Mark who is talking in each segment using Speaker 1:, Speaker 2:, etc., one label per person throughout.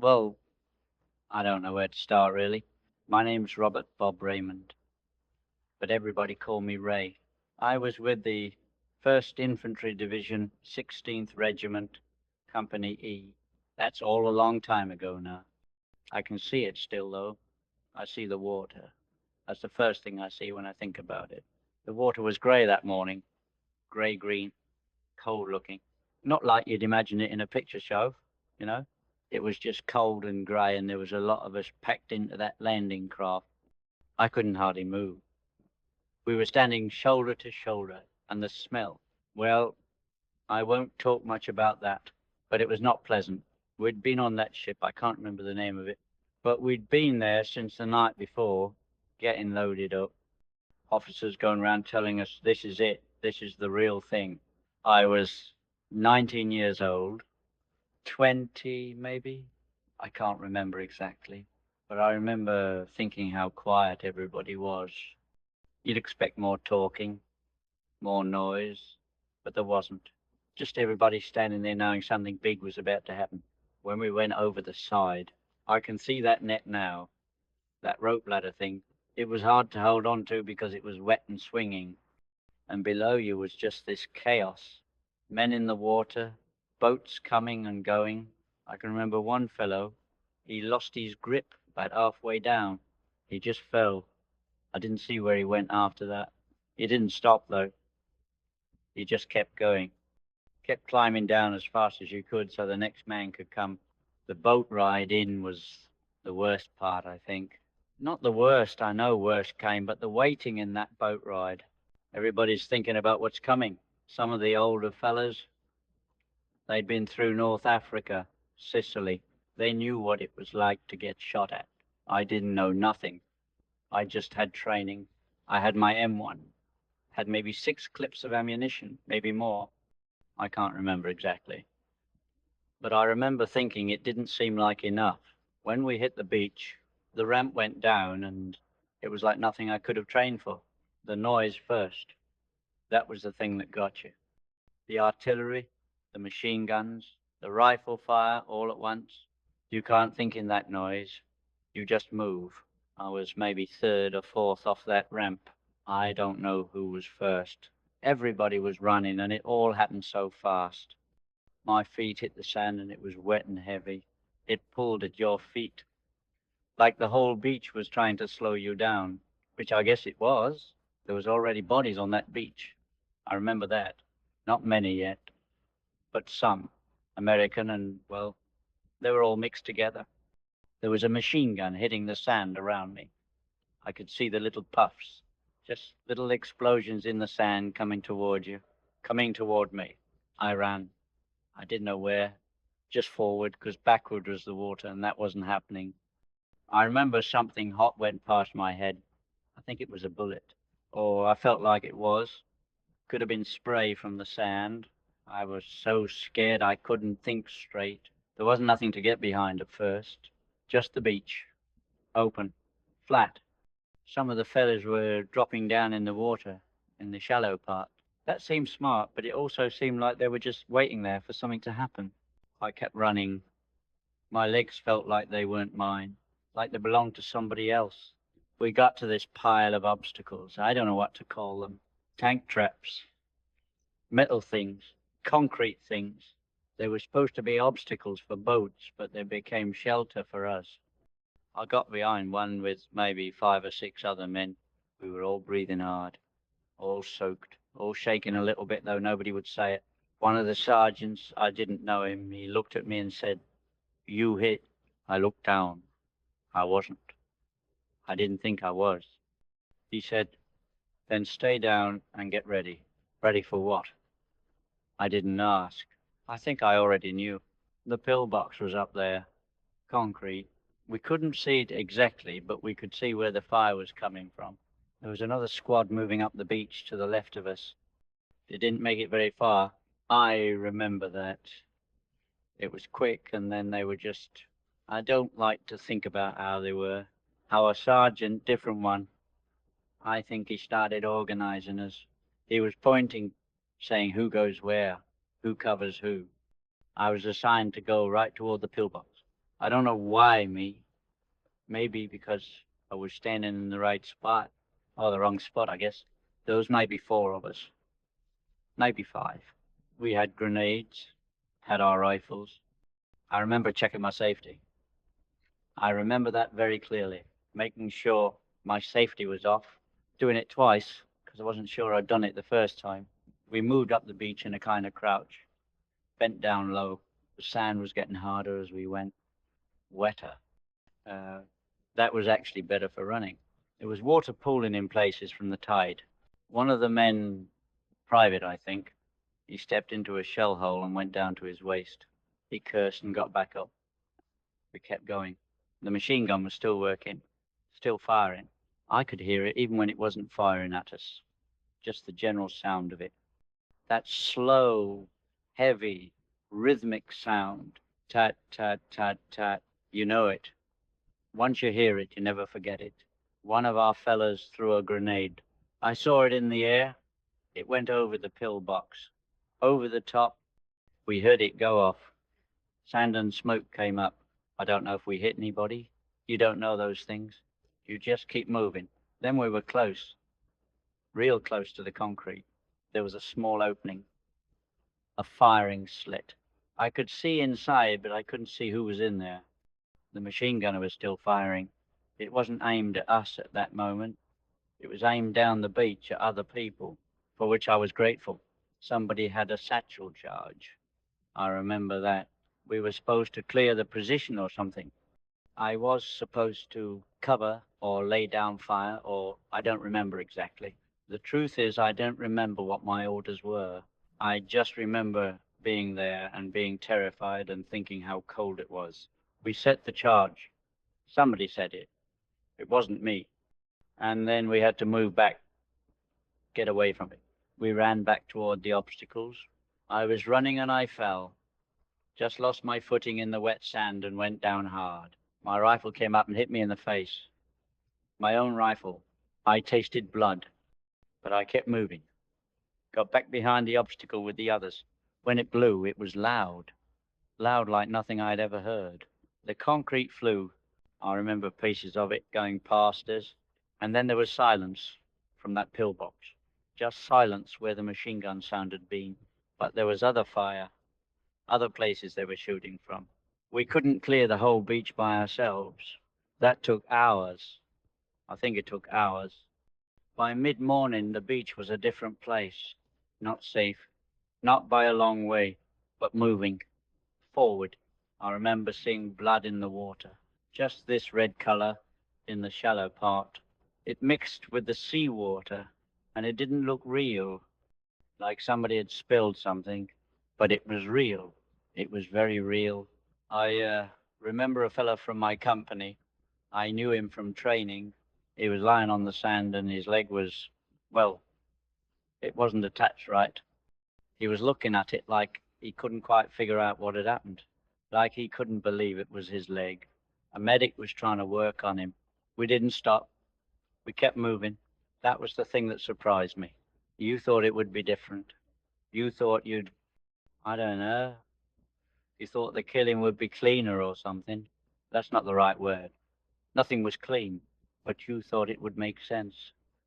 Speaker 1: Well, I don't know where to start really. My name's Robert Bob Raymond, but everybody called me Ray. I was with the 1st Infantry Division, 16th Regiment, Company E. That's all a long time ago now. I can see it still though. I see the water. That's the first thing I see when I think about it. The water was grey that morning, grey-green, cold looking. Not like you'd imagine it in a picture show, you know. It was just cold and grey, and there was a lot of us packed into that landing craft. I couldn't hardly move. We were standing shoulder to shoulder, and the smell, well, I won't talk much about that, but it was not pleasant. We'd been on that ship, I can't remember the name of it, but we'd been there since the night before, getting loaded up. Officers going around telling us, this is it, this is the real thing. I was 19 years old, 20 maybe? I can't remember exactly, but I remember thinking how quiet everybody was. You'd expect more talking, more noise, but there wasn't. Just everybody standing there knowing something big was about to happen. When we went over the side, I can see that net now, that rope ladder thing. It was hard to hold on to because it was wet and swinging, and below you was just this chaos. Men in the water, boats coming and going. I can remember one fellow, he lost his grip about halfway down. He just fell. I didn't see where he went after that. He didn't stop though. He just kept going. Kept climbing down as fast as you could so the next man could come. The boat ride in was the worst part, I think. Not the worst, I know worst came, but the waiting in that boat ride. Everybody's thinking about what's coming. Some of the older fellas, they'd been through North Africa, Sicily. They knew what it was like to get shot at. I didn't know nothing. I just had training. I had my M1. Had maybe 6 clips of ammunition, maybe more. I can't remember exactly. But I remember thinking it didn't seem like enough. When we hit the beach, the ramp went down and it was like nothing I could have trained for. The noise first. That was the thing that got you. The artillery, the machine guns, the rifle fire all at once. You can't think in that noise. You just move. I was maybe 3rd or 4th off that ramp. I don't know who was first. Everybody was running and it all happened so fast. My feet hit the sand and it was wet and heavy. It pulled at your feet. Like the whole beach was trying to slow you down, which I guess it was. There was already bodies on that beach. I remember that. Not many yet, but some. American and, well, they were all mixed together. There was a machine gun hitting the sand around me. I could see the little puffs, just little explosions in the sand coming toward you, coming toward me. I ran. I didn't know where, just forward, because backward was the water, and that wasn't happening. I remember something hot went past my head. I think it was a bullet, or I felt like it was. Could have been spray from the sand. I was so scared I couldn't think straight. There wasn't nothing to get behind at first. Just the beach. Open. Flat. Some of the fellas were dropping down in the water, in the shallow part. That seemed smart, but it also seemed like they were just waiting there for something to happen. I kept running. My legs felt like they weren't mine, like they belonged to somebody else. We got to this pile of obstacles. I don't know what to call them. Tank traps, metal things, concrete things. They were supposed to be obstacles for boats, but they became shelter for us. I got behind one with maybe 5 or 6 other men. We were all breathing hard, all soaked, all shaking a little bit, though nobody would say it. One of the sergeants, I didn't know him, he looked at me and said, "You hit." I looked down. I wasn't. I didn't think I was. He said, "Then stay down and get ready." Ready for what? I didn't ask. I think I already knew. The pillbox was up there, concrete. We couldn't see it exactly, but we could see where the fire was coming from. There was another squad moving up the beach to the left of us. They didn't make it very far. I remember that. It was quick, and then they were just... I don't like to think about how they were. Our sergeant, different one, I think he started organizing us. He was pointing, saying who goes where, who covers who. I was assigned to go right toward the pillbox. I don't know why me. Maybe because I was standing in the right spot. Or the wrong spot, I guess. There was maybe four of us. Maybe five. We had grenades, had our rifles. I remember checking my safety. I remember that very clearly, making sure my safety was off, doing it twice because I wasn't sure I'd done it the first time. We moved up the beach in a kind of crouch, bent down low. The sand was getting harder as we went, wetter. Uh, that was actually better for running. It was water pooling in places from the tide. One of the men, private, I think, he stepped into a shell hole and went down to his waist. He cursed and got back up. We kept going. The machine gun was still working, still firing. I could hear it even when it wasn't firing at us, just the general sound of it. That slow, heavy, rhythmic sound. Tat, tat, tat, tat. You know it. Once you hear it, you never forget it. One of our fellows threw a grenade. I saw it in the air. It went over the pillbox. Over the top. We heard it go off. Sand and smoke came up. I don't know if we hit anybody. You don't know those things. You just keep moving. Then we were close, real close to the concrete. There was a small opening, a firing slit. I could see inside, but I couldn't see who was in there. The machine gunner was still firing. It wasn't aimed at us at that moment. It was aimed down the beach at other people, for which I was grateful. Somebody had a satchel charge. I remember that. We were supposed to clear the position or something. I was supposed to cover or lay down fire, or I don't remember exactly. The truth is, I don't remember what my orders were. I just remember being there and being terrified and thinking how cold it was. We set the charge. Somebody said it. It wasn't me. And then we had to move back, get away from it. We ran back toward the obstacles. I was running and I fell. Just lost my footing in the wet sand and went down hard. My rifle came up and hit me in the face. My own rifle. I tasted blood, but I kept moving. Got back behind the obstacle with the others. When it blew, it was loud. Loud like nothing I'd ever heard. The concrete flew. I remember pieces of it going past us. And then there was silence from that pillbox. Just silence where the machine gun sound had been. But there was other fire, other places they were shooting from. We couldn't clear the whole beach by ourselves. That took hours. I think it took hours. By mid-morning, the beach was a different place. Not safe, not by a long way, but moving forward. I remember seeing blood in the water. Just this red color in the shallow part. It mixed with the seawater, and it didn't look real, like somebody had spilled something, but it was real. It was very real. I remember a fellow from my company. I knew him from training. He was lying on the sand and his leg was, well, it wasn't attached right. He was looking at it like he couldn't quite figure out what had happened, like he couldn't believe it was his leg. A medic was trying to work on him. We didn't stop. We kept moving. That was the thing that surprised me. You thought it would be different. You thought you'd, I don't know, you thought the killing would be cleaner or something. That's not the right word. Nothing was clean, but you thought it would make sense.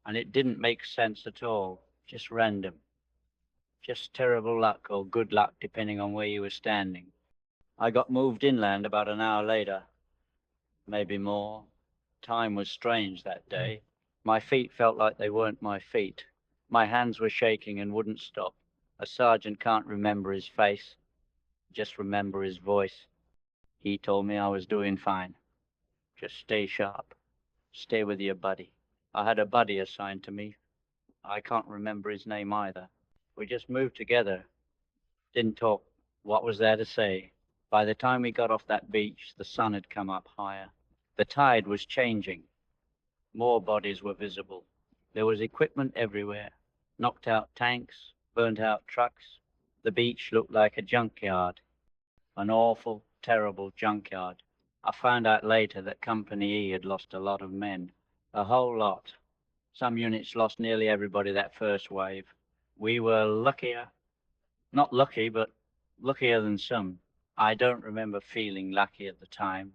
Speaker 1: And it didn't make sense at all. Just random. Just terrible luck or good luck, depending on where you were standing. I got moved inland about an hour later, maybe more. Time was strange that day. My feet felt like they weren't my feet. My hands were shaking and wouldn't stop. A sergeant can't remember his face, just remember his voice. He told me I was doing fine. Just stay sharp. Stay with your buddy. I had a buddy assigned to me. I can't remember his name either. We just moved together. Didn't talk. What was there to say? By the time we got off that beach, the sun had come up higher. The tide was changing. More bodies were visible. There was equipment everywhere. Knocked out tanks, burnt out trucks. The beach looked like a junkyard. An awful, terrible junkyard. I found out later that Company E had lost a lot of men. A whole lot. Some units lost nearly everybody that first wave. We were luckier. Not lucky, but luckier than some. I don't remember feeling lucky at the time.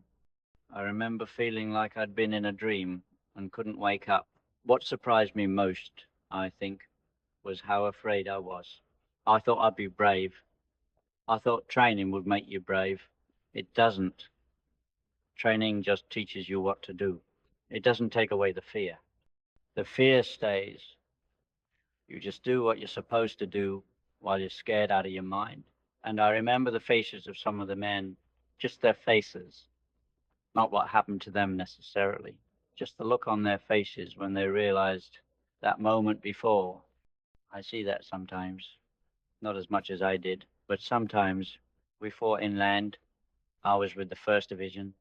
Speaker 1: I remember feeling like I'd been in a dream and couldn't wake up. What surprised me most, I think, was how afraid I was. I thought I'd be brave. I thought training would make you brave. It doesn't. Training just teaches you what to do. It doesn't take away the fear. The fear stays. You just do what you're supposed to do while you're scared out of your mind. And I remember the faces of some of the men, just their faces, not what happened to them necessarily, just the look on their faces when they realized that moment before. I see that sometimes, not as much as I did, but sometimes we fought inland. I was with the 1st Division,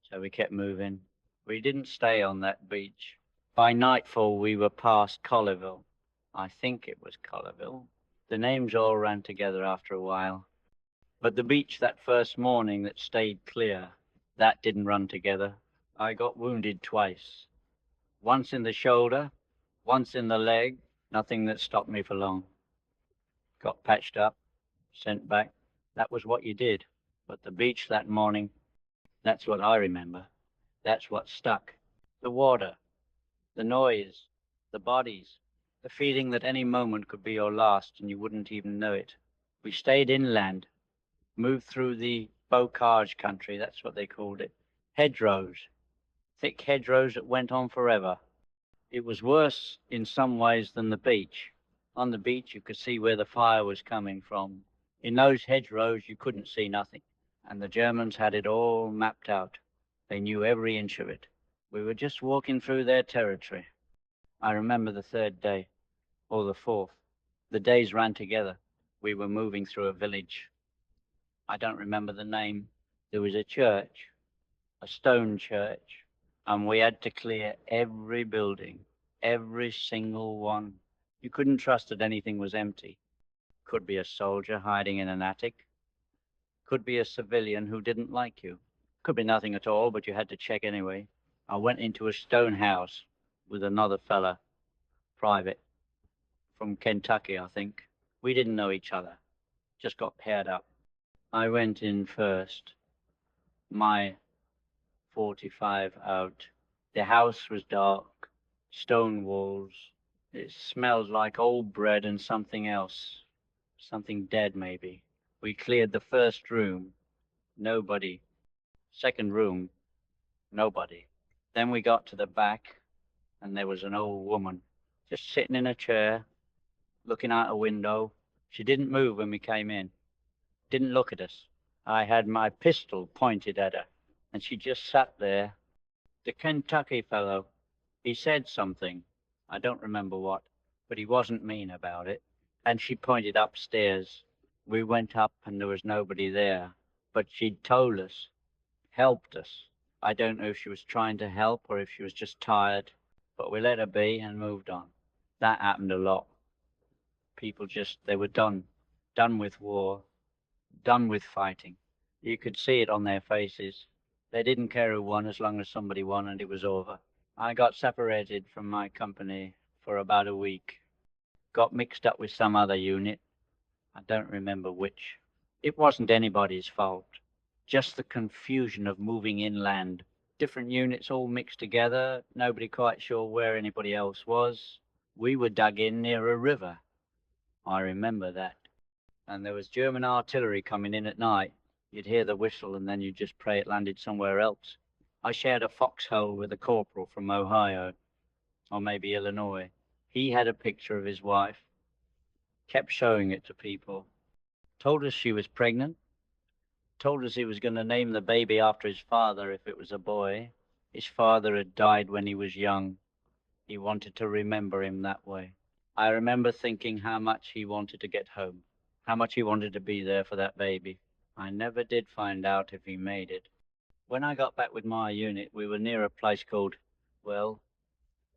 Speaker 1: so we kept moving. We didn't stay on that beach. By nightfall, we were past Collierville. I think it was Collierville. The names all ran together after a while. But the beach that first morning that stayed clear, that didn't run together. I got wounded twice. Once in the shoulder, once in the leg. Nothing that stopped me for long. Got patched up, sent back. That was what you did. But the beach that morning, that's what I remember. That's what stuck. The water, the noise, the bodies, the feeling that any moment could be your last and you wouldn't even know it. We stayed inland, moved through the bocage country, that's what they called it. Hedgerows, thick hedgerows that went on forever. It was worse in some ways than the beach. On the beach, you could see where the fire was coming from. In those hedgerows, you couldn't see nothing. And the Germans had it all mapped out. They knew every inch of it. We were just walking through their territory. I remember the 3rd day, or the 4th. The days ran together. We were moving through a village. I don't remember the name. There was a church, a stone church, and we had to clear every building, every single one. You couldn't trust that anything was empty. Could be a soldier hiding in an attic. Could be a civilian who didn't like you. Could be nothing at all, but you had to check anyway. I went into a stone house with another fella, private, from Kentucky, I think. We didn't know each other, just got paired up. I went in first, my 45 out. The house was dark, stone walls. It smelled like old bread and something else, something dead maybe. We cleared the first room, nobody. Second room, nobody. Then we got to the back, and there was an old woman just sitting in a chair, looking out a window. She didn't move when we came in, didn't look at us. I had my pistol pointed at her, and she just sat there. The Kentucky fellow, he said something. I don't remember what, but he wasn't mean about it. And she pointed upstairs. We went up, and there was nobody there. But she'd told us, helped us. I don't know if she was trying to help or if she was just tired, but we let her be and moved on. That happened a lot. People just, they were done with war, done with fighting. You could see it on their faces. They didn't care who won as long as somebody won and it was over. I got separated from my company for about a week. Got mixed up with some other unit. I don't remember which. It wasn't anybody's fault. Just the confusion of moving inland. Different units all mixed together. Nobody quite sure where anybody else was. We were dug in near a river. I remember that. And there was German artillery coming in at night. You'd hear the whistle and then you'd just pray it landed somewhere else. I shared a foxhole with a corporal from Ohio, or maybe Illinois. He had a picture of his wife, kept showing it to people, told us she was pregnant, told us he was going to name the baby after his father if it was a boy. His father had died when he was young. He wanted to remember him that way. I remember thinking how much he wanted to get home, how much he wanted to be there for that baby. I never did find out if he made it. When I got back with my unit, we were near a place called, well,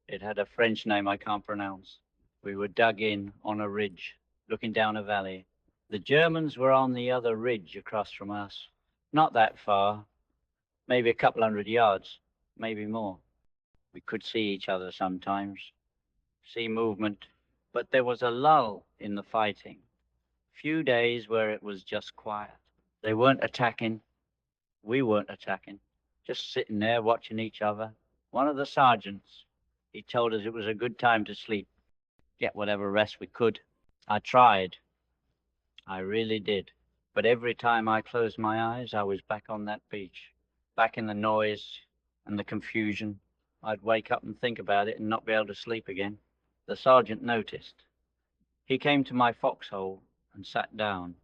Speaker 1: it had a French name I can't pronounce. We were dug in on a ridge, looking down a valley. The Germans were on the other ridge across from us. Not that far, maybe a couple 100 yards, maybe more. We could see each other sometimes, see movement, but there was a lull in the fighting. Few days where it was just quiet. They weren't attacking. We weren't attacking. Just sitting there watching each other. One of the sergeants, he told us it was a good time to sleep, get whatever rest we could. I tried. I really did. But every time I closed my eyes, I was back on that beach, back in the noise and the confusion. I'd wake up and think about it and not be able to sleep again. The sergeant noticed. He came to my foxhole and sat down.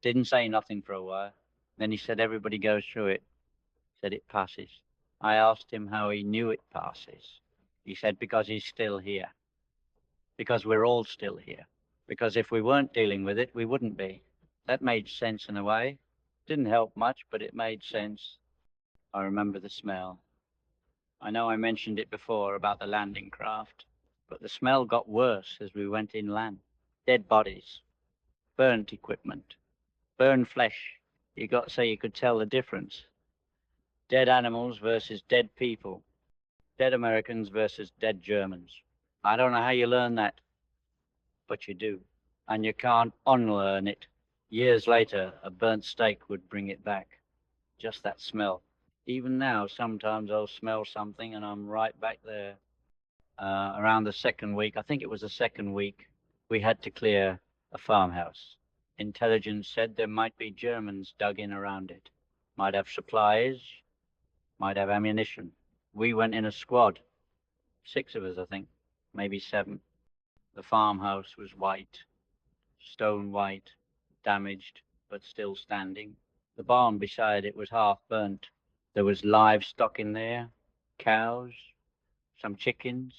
Speaker 1: Didn't say nothing for a while. Then he said, everybody goes through it. Said it passes. I asked him how he knew it passes. He said, because he's still here. Because we're all still here. Because if we weren't dealing with it, we wouldn't be. That made sense in a way. Didn't help much, but it made sense. I remember the smell. I know I mentioned it before about the landing craft, but the smell got worse as we went inland. Dead bodies, burnt equipment, burned flesh. You got so you could tell the difference. Dead animals versus dead people. Dead Americans versus dead Germans. I don't know how you learn that, but you do. And you can't unlearn it. Years later, a burnt steak would bring it back. Just that smell. Even now, sometimes I'll smell something and I'm right back there. Around the second week, I think it was the second week, we had to clear a farmhouse. Intelligence said there might be Germans dug in around it. Might have supplies, might have ammunition. We went in a squad. 6 of us, I think, maybe 7. The farmhouse was white, stone white, damaged, but still standing. The barn beside it was half burnt. There was livestock in there, cows, some chickens.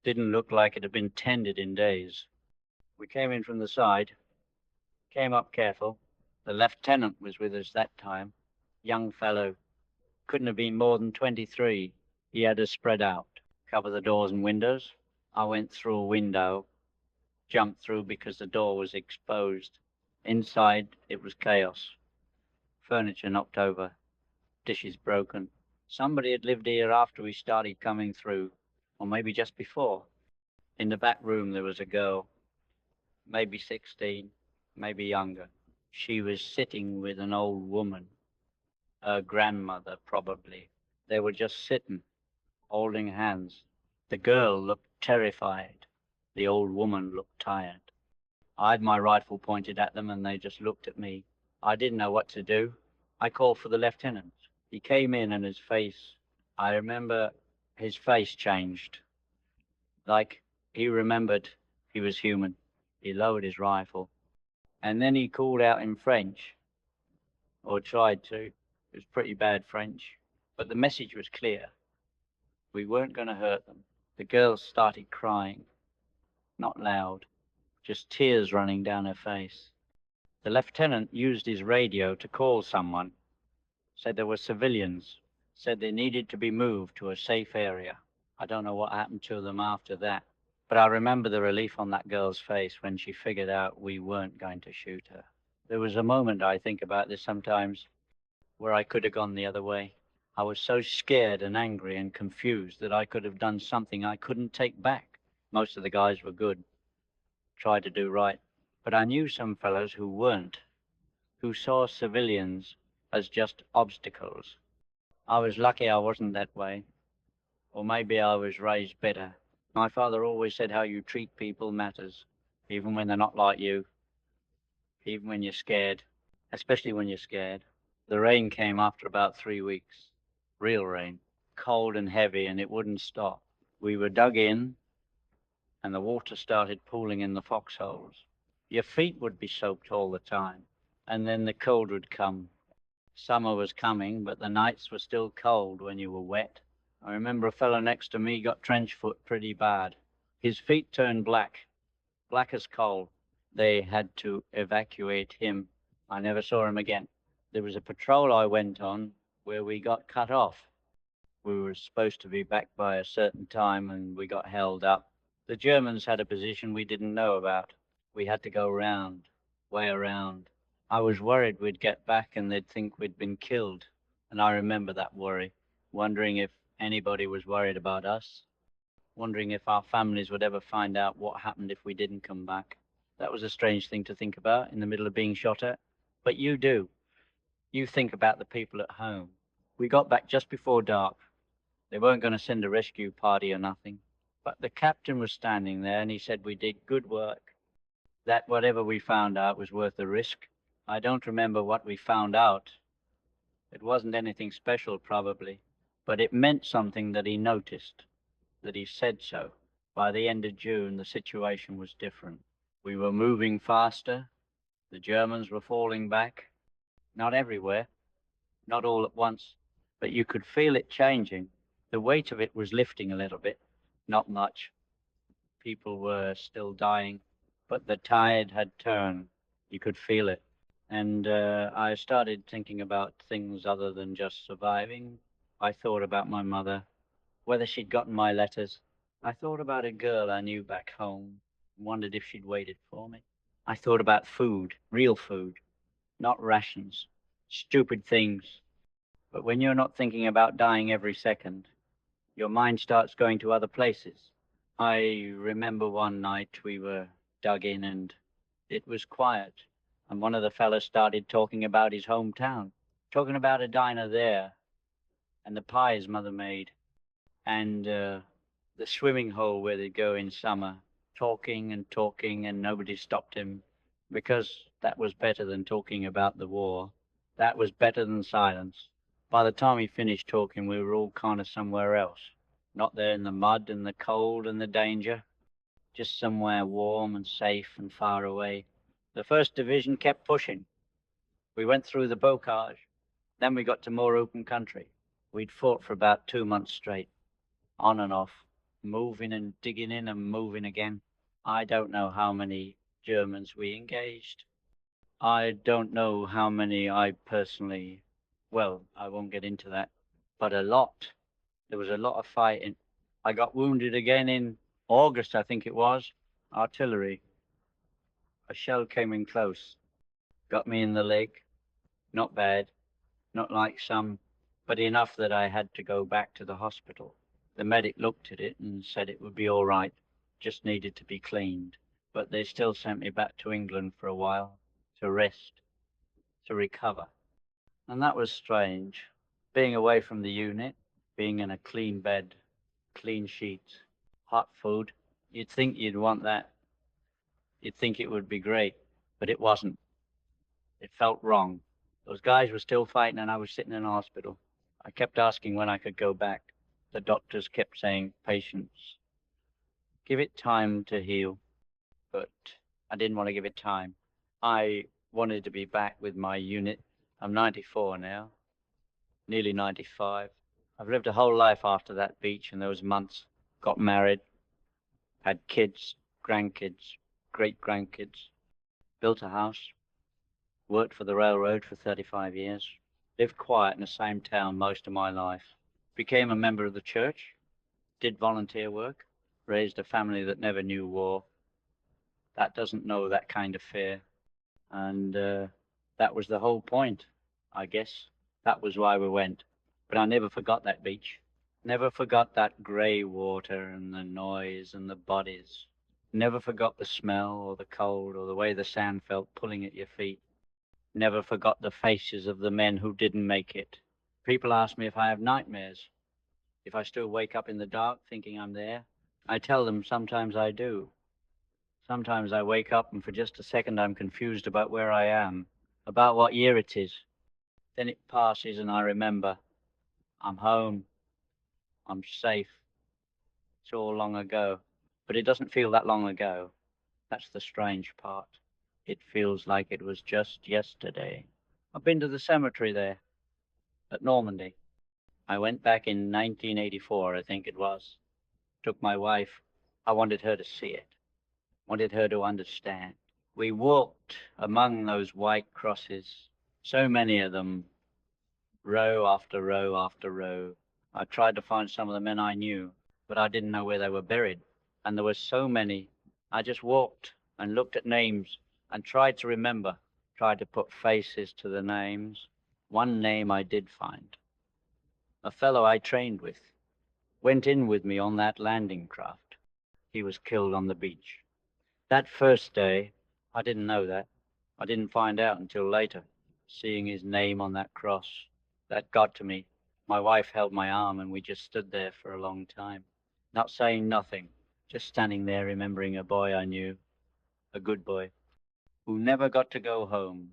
Speaker 1: Didn't look like it had been tended in days. We came in from the side, came up careful. The lieutenant was with us that time. Young fellow, couldn't have been more than 23. He had us spread out, cover the doors and windows. I went through a window, jumped through because the door was exposed. Inside, it was chaos. Furniture knocked over, dishes broken. Somebody had lived here after we started coming through, or maybe just before. In the back room, there was a girl, maybe 16, maybe younger. She was sitting with an old woman, her grandmother probably. They were just sitting, holding hands. The girl looked terrified. The old woman looked tired. I had my rifle pointed at them and they just looked at me. I didn't know what to do. I called for the lieutenant. He came in and his face, I remember his face changed. Like he remembered he was human. He lowered his rifle. And then he called out in French, or tried to. It was pretty bad French. But the message was clear. We weren't going to hurt them. The girl started crying. Not loud, just tears running down her face. The lieutenant used his radio to call someone. Said there were civilians. Said they needed to be moved to a safe area. I don't know what happened to them after that. But I remember the relief on that girl's face when she figured out we weren't going to shoot her. There was a moment, I think about this sometimes, where I could have gone the other way. I was so scared and angry and confused that I could have done something I couldn't take back. Most of the guys were good, tried to do right. But I knew some fellows who weren't, who saw civilians as just obstacles. I was lucky I wasn't that way. Or maybe I was raised better. My father always said how you treat people matters, even when they're not like you, even when you're scared, especially when you're scared. The rain came after about 3 weeks. Real rain. Cold and heavy, and it wouldn't stop. We were dug in, and the water started pooling in the foxholes. Your feet would be soaked all the time, and then the cold would come. Summer was coming, but the nights were still cold when you were wet. I remember a fellow next to me got trench foot pretty bad. His feet turned black, black as coal. They had to evacuate him. I never saw him again. There was a patrol I went on where we got cut off. We were supposed to be back by a certain time and we got held up. The Germans had a position we didn't know about. We had to go round, way around. I was worried we'd get back and they'd think we'd been killed. And I remember that worry, wondering if anybody was worried about us, wondering if our families would ever find out what happened if we didn't come back. That was a strange thing to think about in the middle of being shot at. But you do. You think about the people at home. We got back just before dark. They weren't going to send a rescue party or nothing. But the captain was standing there and he said we did good work, that whatever we found out was worth the risk. I don't remember what we found out. It wasn't anything special, probably, but it meant something that he noticed, that he said so. By the end of June, the situation was different. We were moving faster. The Germans were falling back. Not everywhere, not all at once, but you could feel it changing. The weight of it was lifting a little bit, not much. People were still dying, but the tide had turned. You could feel it. And I started thinking about things other than just surviving. I thought about my mother, whether she'd gotten my letters. I thought about a girl I knew back home, wondered if she'd waited for me. I thought about food, real food, not rations, stupid things. But when you're not thinking about dying every second, your mind starts going to other places. I remember one night we were dug in and it was quiet, and one of the fellows started talking about his hometown, talking about a diner there and the pie his mother made, and the swimming hole where they go in summer, talking and talking, and nobody stopped him because that was better than talking about the war. That was better than silence. By the time he finished talking, we were all kind of somewhere else, not there in the mud and the cold and the danger, just somewhere warm and safe and far away. The 1st Division kept pushing. We went through the bocage. Then we got to more open country. We'd fought for about 2 months straight, on and off, moving and digging in and moving again. I don't know how many Germans we engaged. I don't know how many I personally, well, I won't get into that, but a lot. There was a lot of fighting. I got wounded again in August, I think it was. Artillery. A shell came in close, got me in the leg. Not bad, not like some, but enough that I had to go back to the hospital. The medic looked at it and said it would be all right, just needed to be cleaned. But they still sent me back to England for a while, to rest, to recover. And that was strange, being away from the unit, being in a clean bed, clean sheets, hot food. You'd think you'd want that. You'd think it would be great, but it wasn't. It felt wrong. Those guys were still fighting and I was sitting in a hospital. I kept asking when I could go back. The doctors kept saying, patience. Give it time to heal. But I didn't want to give it time. I wanted to be back with my unit. I'm 94 now, nearly 95. I've lived a whole life after that beach and those months. Got married, had kids, grandkids, great-grandkids, built a house, worked for the railroad for 35 years, lived quiet in the same town most of my life, became a member of the church, did volunteer work, raised a family that never knew war. That doesn't know that kind of fear. And that was the whole point, I guess. That was why we went. But I never forgot that beach. Never forgot that grey water and the noise and the bodies. Never forgot the smell or the cold or the way the sand felt pulling at your feet. Never forgot the faces of the men who didn't make it. People ask me if I have nightmares, if I still wake up in the dark thinking I'm there. I tell them sometimes I do. Sometimes I wake up and for just a second I'm confused about where I am, about what year it is. Then it passes and I remember I'm home, I'm safe. It's all long ago, but it doesn't feel that long ago. That's the strange part. It feels like it was just yesterday. I've been to the cemetery there at Normandy. I went back in 1984, I think it was. Took my wife. I wanted her to see it, wanted her to understand. We walked among those white crosses, so many of them, row after row after row. I tried to find some of the men I knew, but I didn't know where they were buried. And there were so many. I just walked and looked at names and tried to remember, tried to put faces to the names. One name I did find. A fellow I trained with, went in with me on that landing craft. He was killed on the beach. That first day, I didn't know that. I didn't find out until later. seeing his name on that cross. That got to me. My wife held my arm and we just stood there for a long time, not saying nothing, just standing there remembering a boy I knew, a good boy, who never got to go home,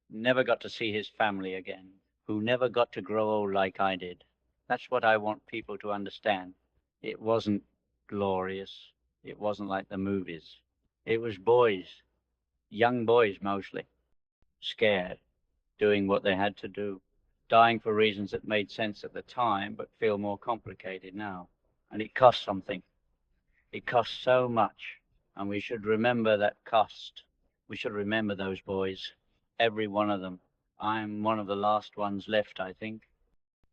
Speaker 1: never got to see his family again, who never got to grow old like I did. That's what I want people to understand. It wasn't glorious. It wasn't like the movies. It was boys, young boys mostly, scared, doing what they had to do, dying for reasons that made sense at the time but feel more complicated now. And it cost something. It cost so much. And we should remember that cost. We should remember those boys, every one of them. I'm one of the last ones left, I think.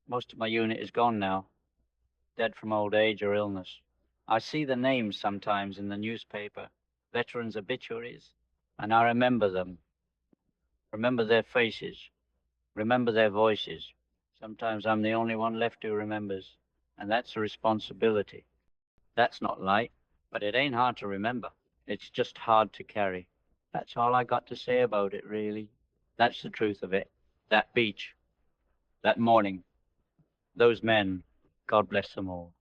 Speaker 1: Most of my unit is gone now, dead from old age or illness. I see the names sometimes in the newspaper, veterans' obituaries, and I remember them, remember their faces, remember their voices. Sometimes I'm the only one left who remembers, and that's a responsibility. That's not light, but it ain't hard to remember. It's just hard to carry. That's all I got to say about it, really. That's the truth of it. That beach, that morning, those men, God bless them all.